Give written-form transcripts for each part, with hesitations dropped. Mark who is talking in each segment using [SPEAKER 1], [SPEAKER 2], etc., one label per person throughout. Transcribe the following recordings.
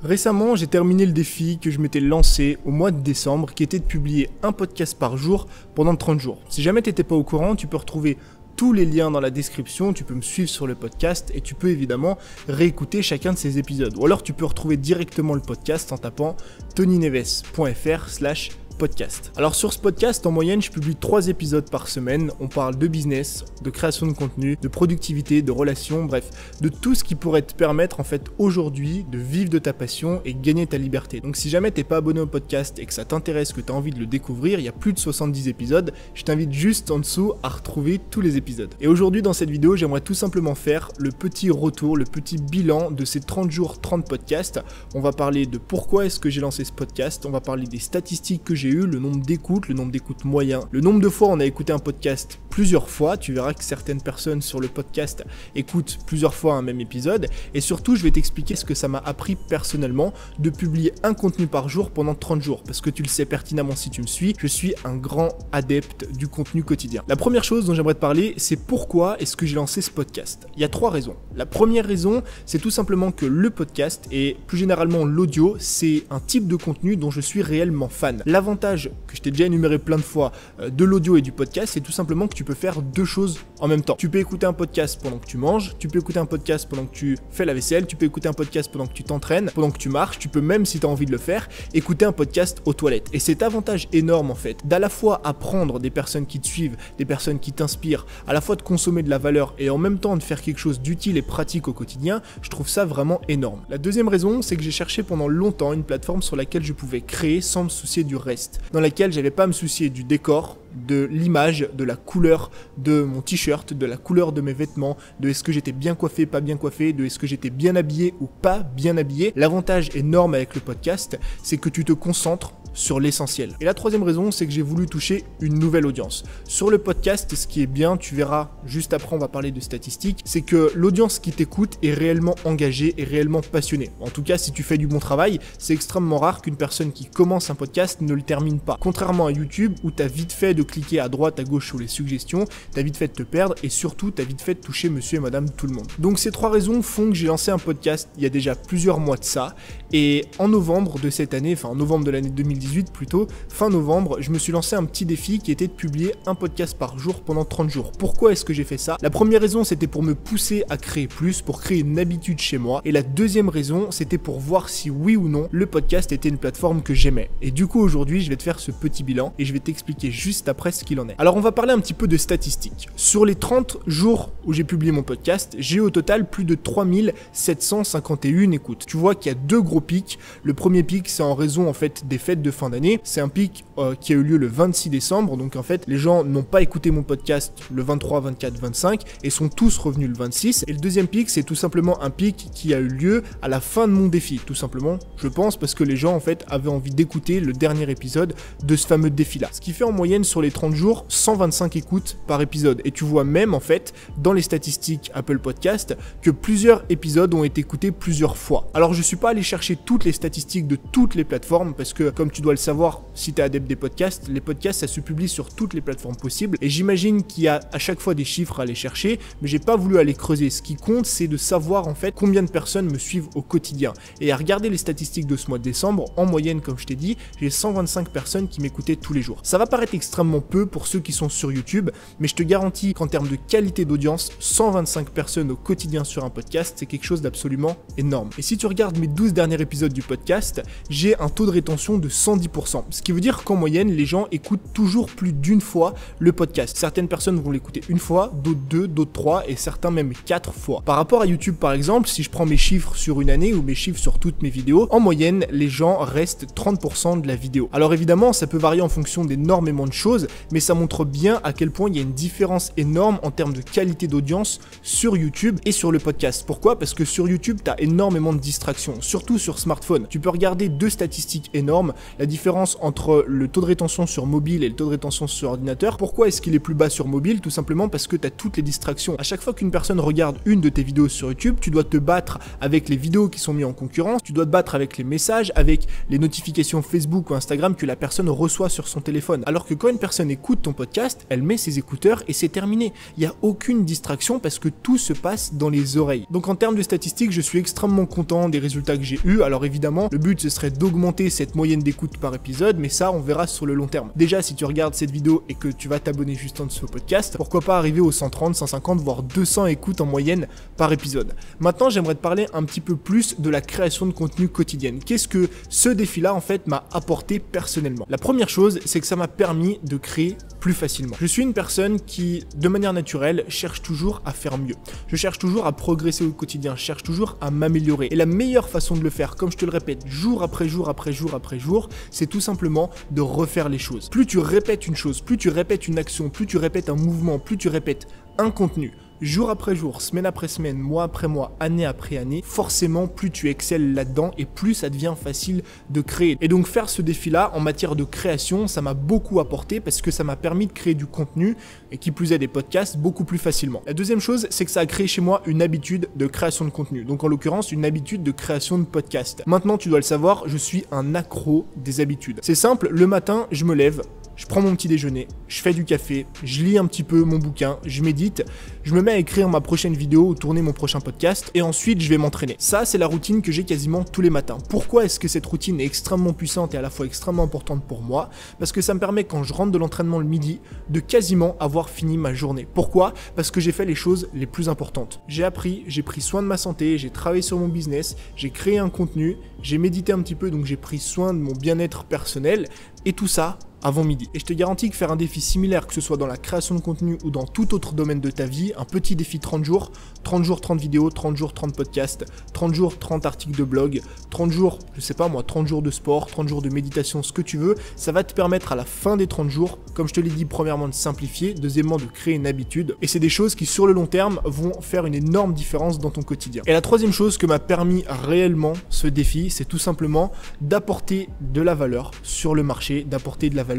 [SPEAKER 1] Récemment, j'ai terminé le défi que je m'étais lancé au mois de décembre, qui était de publier un podcast par jour pendant 30 jours. Si jamais tu n'étais pas au courant, tu peux retrouver tous les liens dans la description, tu peux me suivre sur le podcast et tu peux évidemment réécouter chacun de ces épisodes. Ou alors tu peux retrouver directement le podcast en tapant tonyneves.fr/podcast. Alors sur ce podcast, en moyenne, je publie 3 épisodes par semaine. On parle de business, de création de contenu, de productivité, de relations, bref, de tout ce qui pourrait te permettre en fait aujourd'hui de vivre de ta passion et gagner ta liberté. Donc si jamais t'es pas abonné au podcast et que ça t'intéresse, que tu as envie de le découvrir, il y a plus de 70 épisodes, je t'invite juste en dessous à retrouver tous les épisodes. Et aujourd'hui dans cette vidéo, j'aimerais tout simplement faire le petit retour, le petit bilan de ces 30 jours, 30 podcasts. On va parler de pourquoi est-ce que j'ai lancé ce podcast, on va parler des statistiques que j'ai eues, le nombre d'écoutes moyen, le nombre de fois on a écouté un podcast plusieurs fois. Tu verras que certaines personnes sur le podcast écoutent plusieurs fois un même épisode, et surtout je vais t'expliquer ce que ça m'a appris personnellement de publier un contenu par jour pendant 30 jours, parce que tu le sais pertinemment si tu me suis, je suis un grand adepte du contenu quotidien. La première chose dont j'aimerais te parler, c'est pourquoi est-ce que j'ai lancé ce podcast. Il y a 3 raisons. La première raison, c'est tout simplement que le podcast et plus généralement l'audio, c'est un type de contenu dont je suis réellement fan. L'avantage que je t'ai déjà énuméré plein de fois de l'audio et du podcast, c'est tout simplement que tu peux faire 2 choses en même temps. Tu peux écouter un podcast pendant que tu manges, tu peux écouter un podcast pendant que tu fais la vaisselle, tu peux écouter un podcast pendant que tu t'entraînes, pendant que tu marches, tu peux même, si tu as envie de le faire, écouter un podcast aux toilettes. Et cet avantage énorme en fait, d'à la fois apprendre des personnes qui te suivent, des personnes qui t'inspirent, à la fois de consommer de la valeur et en même temps de faire quelque chose d'utile et pratique au quotidien, je trouve ça vraiment énorme. La deuxième raison, c'est que j'ai cherché pendant longtemps une plateforme sur laquelle je pouvais créer sans me soucier du reste, dans laquelle j'avais pas à me soucier du décor, de l'image, de la couleur de mon t-shirt, de la couleur de mes vêtements, de est-ce que j'étais bien coiffé, pas bien coiffé, de est-ce que j'étais bien habillé ou pas bien habillé. L'avantage énorme avec le podcast, c'est que tu te concentres sur l'essentiel. Et la troisième raison, c'est que j'ai voulu toucher une nouvelle audience. Sur le podcast, ce qui est bien, tu verras, juste après on va parler de statistiques, c'est que l'audience qui t'écoute est réellement engagée et réellement passionnée. En tout cas, si tu fais du bon travail, c'est extrêmement rare qu'une personne qui commence un podcast ne le termine pas. Contrairement à YouTube, où tu as vite fait de cliquer à droite, à gauche sur les suggestions, tu as vite fait de te perdre et surtout, tu as vite fait de toucher monsieur et madame tout le monde. Donc ces 3 raisons font que j'ai lancé un podcast il y a déjà plusieurs mois de ça, et en novembre de cette année, enfin en novembre de l'année 2018 plutôt, fin novembre, je me suis lancé un petit défi qui était de publier un podcast par jour pendant 30 jours. Pourquoi est-ce que j'ai fait ça? La première raison, c'était pour me pousser à créer plus, pour créer une habitude chez moi, et la deuxième raison, c'était pour voir si oui ou non le podcast était une plateforme que j'aimais. Et du coup aujourd'hui, je vais te faire ce petit bilan et je vais t'expliquer juste après ce qu'il en est. Alors on va parler un petit peu de statistiques. Sur les 30 jours où j'ai publié mon podcast, j'ai au total plus de 3751 écoutes. Tu vois qu'il y a 2 gros pics. Le premier pic, c'est en raison en fait des fêtes de fin d'année. C'est un pic qui a eu lieu le 26 décembre. Donc en fait, les gens n'ont pas écouté mon podcast le 23, 24, 25 et sont tous revenus le 26. Et le deuxième pic, c'est tout simplement un pic qui a eu lieu à la fin de mon défi. Tout simplement, je pense, parce que les gens en fait avaient envie d'écouter le dernier épisode de ce fameux défi-là. Ce qui fait en moyenne sur les 30 jours 125 écoutes par épisode. Et tu vois même en fait dans les statistiques Apple Podcast que plusieurs épisodes ont été écoutés plusieurs fois. Alors je suis pas allé chercher toutes les statistiques de toutes les plateformes parce que comme tu dois le savoir si tu es adepte des podcasts, les podcasts ça se publie sur toutes les plateformes possibles et j'imagine qu'il y a à chaque fois des chiffres à aller chercher, mais j'ai pas voulu aller creuser. Ce qui compte, c'est de savoir en fait combien de personnes me suivent au quotidien. Et à regarder les statistiques de ce mois de décembre, en moyenne comme je t'ai dit, j'ai 125 personnes qui m'écoutaient tous les jours. Ça va paraître extrêmement peu pour ceux qui sont sur YouTube, mais je te garantis qu'en termes de qualité d'audience, 125 personnes au quotidien sur un podcast, c'est quelque chose d'absolument énorme. Et si tu regardes mes 12 derniers épisodes du podcast, j'ai un taux de rétention de 110%, ce qui veut dire qu'en moyenne, les gens écoutent toujours plus d'une fois le podcast. Certaines personnes vont l'écouter une fois, d'autres 2, d'autres 3 et certains même 4 fois. Par rapport à YouTube par exemple, si je prends mes chiffres sur une année ou mes chiffres sur toutes mes vidéos, en moyenne, les gens restent 30% de la vidéo. Alors évidemment, ça peut varier en fonction d'énormément de choses, mais ça montre bien à quel point il y a une différence énorme en termes de qualité d'audience sur YouTube et sur le podcast. Pourquoi? Parce que sur YouTube, tu as énormément de distractions, surtout sur smartphone. Tu peux regarder 2 statistiques énormes. la différence entre le taux de rétention sur mobile et le taux de rétention sur ordinateur. Pourquoi est-ce qu'il est plus bas sur mobile? Tout simplement parce que tu as toutes les distractions. À chaque fois qu'une personne regarde une de tes vidéos sur YouTube, tu dois te battre avec les vidéos qui sont mises en concurrence, tu dois te battre avec les messages, avec les notifications Facebook ou Instagram que la personne reçoit sur son téléphone. Alors que quand une personne écoute ton podcast, elle met ses écouteurs et c'est terminé. Il n'y a aucune distraction parce que tout se passe dans les oreilles. Donc en termes de statistiques, je suis extrêmement content des résultats que j'ai eus. Alors évidemment, le but ce serait d'augmenter cette moyenne d'écoute par épisode, mais ça on verra sur le long terme. Déjà, si tu regardes cette vidéo et que tu vas t'abonner juste en dessous au podcast, pourquoi pas arriver aux 130, 150, voire 200 écoutes en moyenne par épisode. Maintenant, j'aimerais te parler un petit peu plus de la création de contenu quotidienne. Qu'est-ce que ce défi-là en fait m'a apporté personnellement? La première chose, c'est que ça m'a permis de créer plus facilement. Je suis une personne qui, de manière naturelle, cherche toujours à faire mieux. Je cherche toujours à progresser au quotidien, je cherche toujours à m'améliorer. Et la meilleure façon de le faire, comme je te le répète, jour après jour après jour après jour, c'est tout simplement de refaire les choses. Plus tu répètes une chose, plus tu répètes une action, plus tu répètes un mouvement, plus tu répètes un contenu, jour après jour, semaine après semaine, mois après mois, année après année, forcément plus tu excelles là-dedans et plus ça devient facile de créer. Et donc faire ce défi-là en matière de création, ça m'a beaucoup apporté parce que ça m'a permis de créer du contenu et qui plus est des podcasts beaucoup plus facilement. La deuxième chose, c'est que ça a créé chez moi une habitude de création de contenu. Donc en l'occurrence, une habitude de création de podcast. Maintenant, tu dois le savoir, je suis un accro des habitudes. C'est simple, le matin, je me lève, je prends mon petit déjeuner, je fais du café, je lis un petit peu mon bouquin, je médite, je me mets à écrire ma prochaine vidéo ou tourner mon prochain podcast et ensuite je vais m'entraîner. Ça, c'est la routine que j'ai quasiment tous les matins. Pourquoi est-ce que cette routine est extrêmement puissante et à la fois extrêmement importante pour moi? Parce que ça me permet, quand je rentre de l'entraînement le midi, de quasiment avoir fini ma journée. Pourquoi? Parce que j'ai fait les choses les plus importantes. J'ai appris, j'ai pris soin de ma santé, j'ai travaillé sur mon business, j'ai créé un contenu, j'ai médité un petit peu, donc j'ai pris soin de mon bien-être personnel et tout ça avant midi. Et je te garantis que faire un défi similaire, que ce soit dans la création de contenu ou dans tout autre domaine de ta vie, un petit défi 30 jours, 30 vidéos, 30 jours, 30 podcasts, 30 jours, 30 articles de blog, 30 jours, je sais pas moi, 30 jours de sport, 30 jours de méditation, ce que tu veux, ça va te permettre à la fin des 30 jours, comme je te l'ai dit, premièrement de simplifier, deuxièmement de créer une habitude, et c'est des choses qui sur le long terme vont faire une énorme différence dans ton quotidien. Et la troisième chose que m'a permis réellement ce défi, c'est tout simplement d'apporter de la valeur sur le marché, d'apporter de la valeur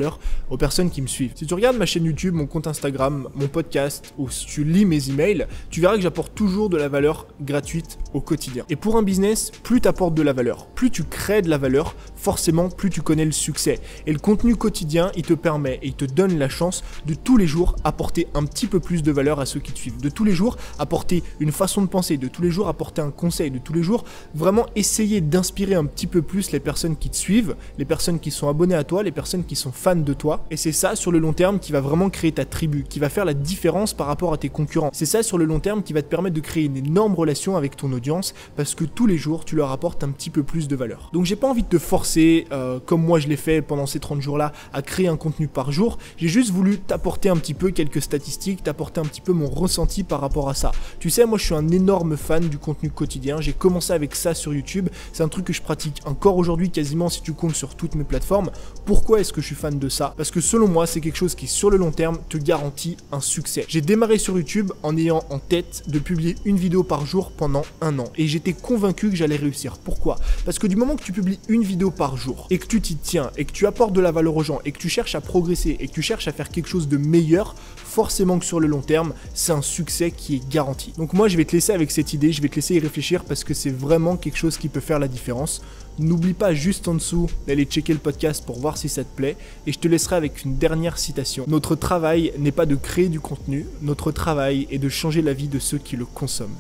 [SPEAKER 1] aux personnes qui me suivent. Si tu regardes ma chaîne YouTube, mon compte Instagram, mon podcast, ou si tu lis mes emails, tu verras que j'apporte toujours de la valeur gratuite au quotidien. Et pour un business, plus tu apportes de la valeur, plus tu crées de la valeur, forcément plus tu connais le succès. Et le contenu quotidien, il te permet et il te donne la chance de tous les jours apporter un petit peu plus de valeur à ceux qui te suivent, de tous les jours apporter une façon de penser, de tous les jours apporter un conseil, de tous les jours vraiment essayer d'inspirer un petit peu plus les personnes qui te suivent, les personnes qui sont abonnées à toi, les personnes qui sont fans de toi. Et c'est ça sur le long terme qui va vraiment créer ta tribu, qui va faire la différence par rapport à tes concurrents. C'est ça sur le long terme qui va te permettre de créer une énorme relation avec ton audience parce que tous les jours tu leur apportes un petit peu plus de valeur. Donc j'ai pas envie de te forcer comme moi je l'ai fait pendant ces 30 jours là à créer un contenu par jour. J'ai juste voulu t'apporter un petit peu quelques statistiques, t'apporter un petit peu mon ressenti par rapport à ça. Tu sais, moi je suis un énorme fan du contenu quotidien. J'ai commencé avec ça sur YouTube. C'est un truc que je pratique encore aujourd'hui quasiment si tu comptes sur toutes mes plateformes. Pourquoi est-ce que je suis fan de ça? Parce que selon moi, c'est quelque chose qui sur le long terme te garantit un succès. J'ai démarré sur YouTube en ayant en tête de publier une vidéo par jour pendant 1 an et j'étais convaincu que j'allais réussir. Pourquoi? Parce que du moment que tu publies une vidéo par jour et que tu t'y tiens et que tu apportes de la valeur aux gens et que tu cherches à progresser et que tu cherches à faire quelque chose de meilleur, forcément que sur le long terme, c'est un succès qui est garanti. Donc moi, je vais te laisser avec cette idée, je vais te laisser y réfléchir parce que c'est vraiment quelque chose qui peut faire la différence. N'oublie pas juste en dessous d'aller checker le podcast pour voir si ça te plaît et je te laisserai avec une dernière citation. Notre travail n'est pas de créer du contenu, notre travail est de changer la vie de ceux qui le consomment.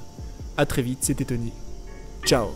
[SPEAKER 1] À très vite, c'était Tony. Ciao.